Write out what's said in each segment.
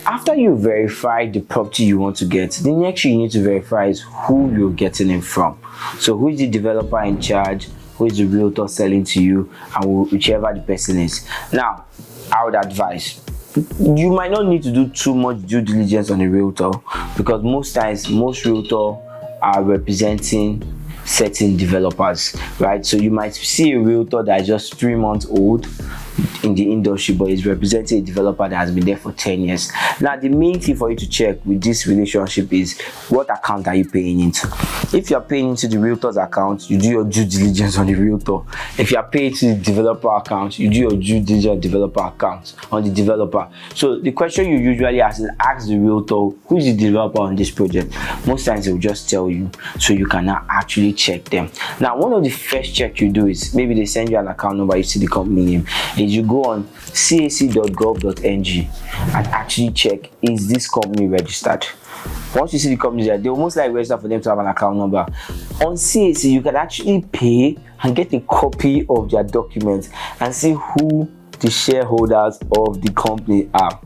After you verify the property you want to get, the next thing you need to verify is who you're getting it from. So who is the developer in charge, who is the realtor selling to you, and whichever the person is. Now, I would advise, you might not need to do too much due diligence on a realtor, because most times most realtors are representing certain developers, right? So you might see a realtor that is just 3 months old in the industry, but is representing a developer that has been there for 10 years. Now, the main thing for you to check with this relationship is what account are you paying into. If you are paying into the realtor's account, you do your due diligence on the realtor. If you are paying to the developer account, you do your due diligence developer account on the developer. So the question you usually ask is, ask the realtor, who is the developer on this project. Most times they will just tell you, so you can now actually check them. Now, one of the first check you do is, maybe they send you an account number, you see the company name, is you go on cac.gov.ng and actually check, is this company registered. Once you see the company there, they will most likely register for them to have an account number. On CAC, you can actually pay and get a copy of their documents and see who the shareholders of the company are.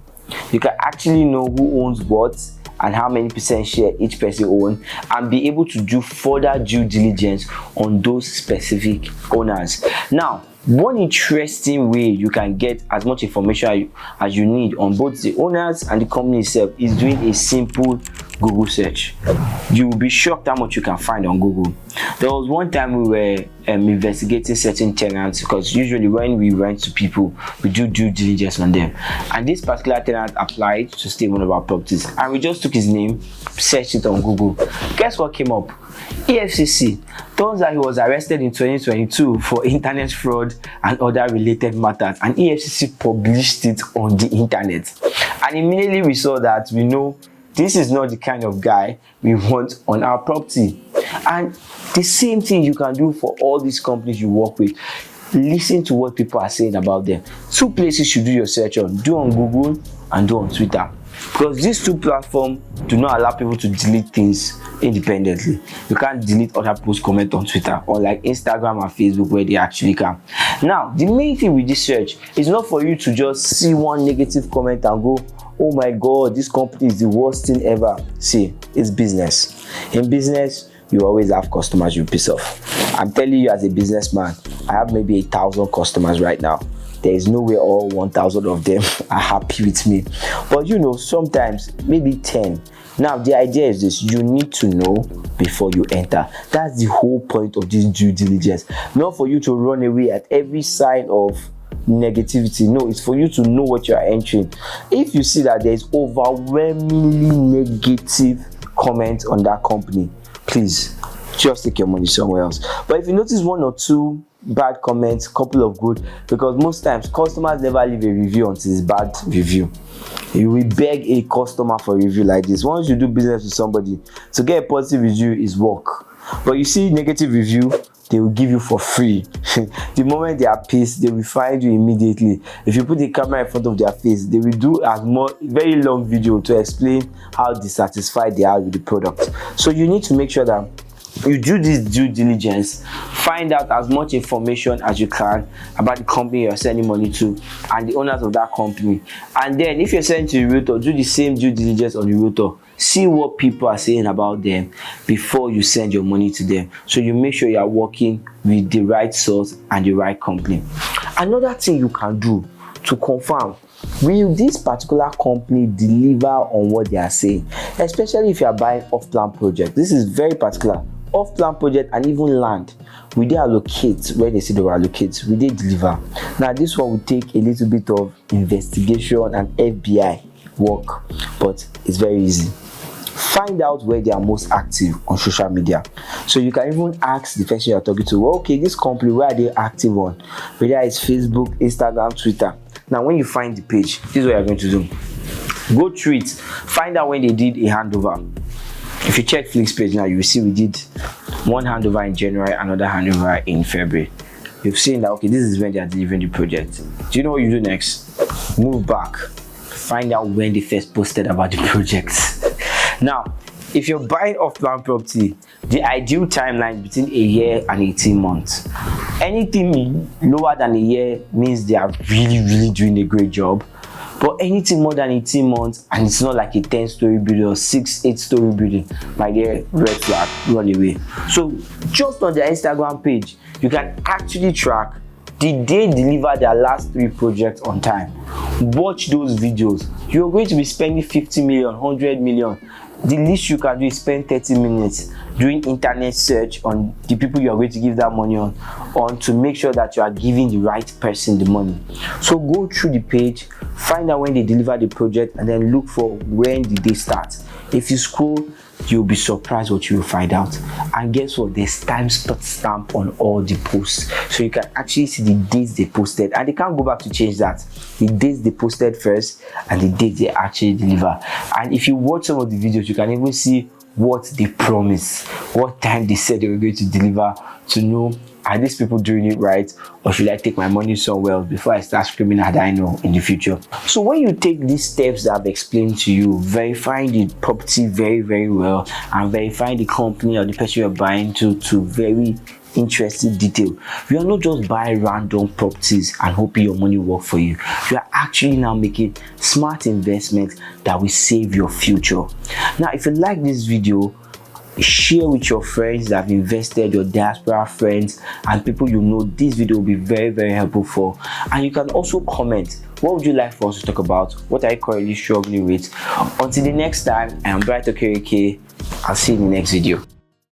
You can actually know who owns what and how many percent share each person owns, and be able to do further due diligence on those specific owners. Now, one interesting way you can get as much information as you need on both the owners and the company itself is doing a simple Google search. You will be shocked how much you can find on Google. There was one time we were investigating certain tenants, because usually when we rent to people, we do due diligence on them, and this particular tenant applied to stay in one of our properties, and we just took his name, searched it on Google. Guess what came up? EFCC. Turns out he was arrested in 2022 for internet fraud and other related matters, and EFCC published it on the internet. And immediately we saw that, we know this is not the kind of guy we want on our property. And the same thing you can do for all these companies you work with. Listen to what people are saying about them. Two places you do your search on: do on Google and do on Twitter, because these two platforms do not allow people to delete things independently. You can't delete other posts comment on Twitter, unlike Instagram and Facebook where they actually can. Now, the main thing with this search is not for you to just see one negative comment and go, oh my god, this company is the worst thing ever. See, it's business. In business, you always have customers you piss off. I'm telling you, as a businessman, I have maybe 1,000 customers right now. There is no way all 1,000 of them are happy with me. But you know, sometimes maybe 10. Now, the idea is this: you need to know before you enter. That's the whole point of this due diligence. Not for you to run away at every sign of negativity. No, it's for you to know what you are entering. If you see that there is overwhelmingly negative comments on that company, please just take your money somewhere else. But if you notice one or two bad comments, couple of good, because most times customers never leave a review until it's bad review. You will beg a customer for a review like this. Once you do business with somebody, to get a positive review is work. But you see negative review, they will give you for free. The moment they are pissed, they will find you immediately. If you put the camera in front of their face, they will do a very long video to explain how dissatisfied they are with the product. So you need to make sure that you do this due diligence, find out as much information as you can about the company you're sending money to and the owners of that company. And then if you're sending to the realtor, do the same due diligence on the realtor. See what people are saying about them before you send your money to them, so you make sure you are working with the right source and the right company. Another thing you can do to confirm, will this particular company deliver on what they are saying, especially if you are buying off-plan project. This is very particular. Off-plan project and even land, will they allocate where they say they will allocate? Will they deliver? Now, this one will take a little bit of investigation and FBI work, but it's very easy. Find out where they are most active on social media. So you can even ask the person you're talking to, well, okay, this company, where are they active on? Whether it's Facebook, Instagram, Twitter. Now, when you find the page, this is what you're going to do. Go through it. Find out when they did a handover. If you check Flinx page now, you will see we did one handover in January, another handover in February. You've seen that, okay, this is when they are delivering the project. Do you know what you do next? Move back. Find out when they first posted about the project. Now, if you're buying off-plan property, the ideal timeline is between a year and 18 months. Anything lower than a year means they are really doing a great job. But anything more than 18 months and it's not like a 10-story building or 8-story building, my dear, red flag, run away. So just on their Instagram page, you can actually track, did they deliver their last 3 projects on time? Watch those videos. You're going to be spending 50 million, 100 million. The least you can do is spend 30 minutes doing internet search on the people you are going to give that money on to make sure that you are giving the right person the money. So go through the page, find out when they deliver the project, and then look for when did they start. If you scroll, you'll be surprised what you will find out. And guess what? There's timestamp on all the posts, so you can actually see the dates they posted, and they can't go back to change that. The dates they posted first and the dates they actually deliver. And if you watch some of the videos, you can even see what they promised, what time they said they were going to deliver, to know, are these people doing it right, or should I take my money somewhere else before I start screaming that I know in the future? So when you take these steps that I've explained to you, verifying the property very, very well, and verifying the company or the person you're buying to very interesting detail, you are not just buying random properties and hoping your money will work for you. You are actually now making smart investments that will save your future. Now, if you like this video, share with your friends that have invested, your diaspora friends and people you know. This video will be very, very helpful for. And you can also comment, what would you like for us to talk about? What are you currently struggling with? Until the next time, I am Bright Okereke. I'll see you in the next video.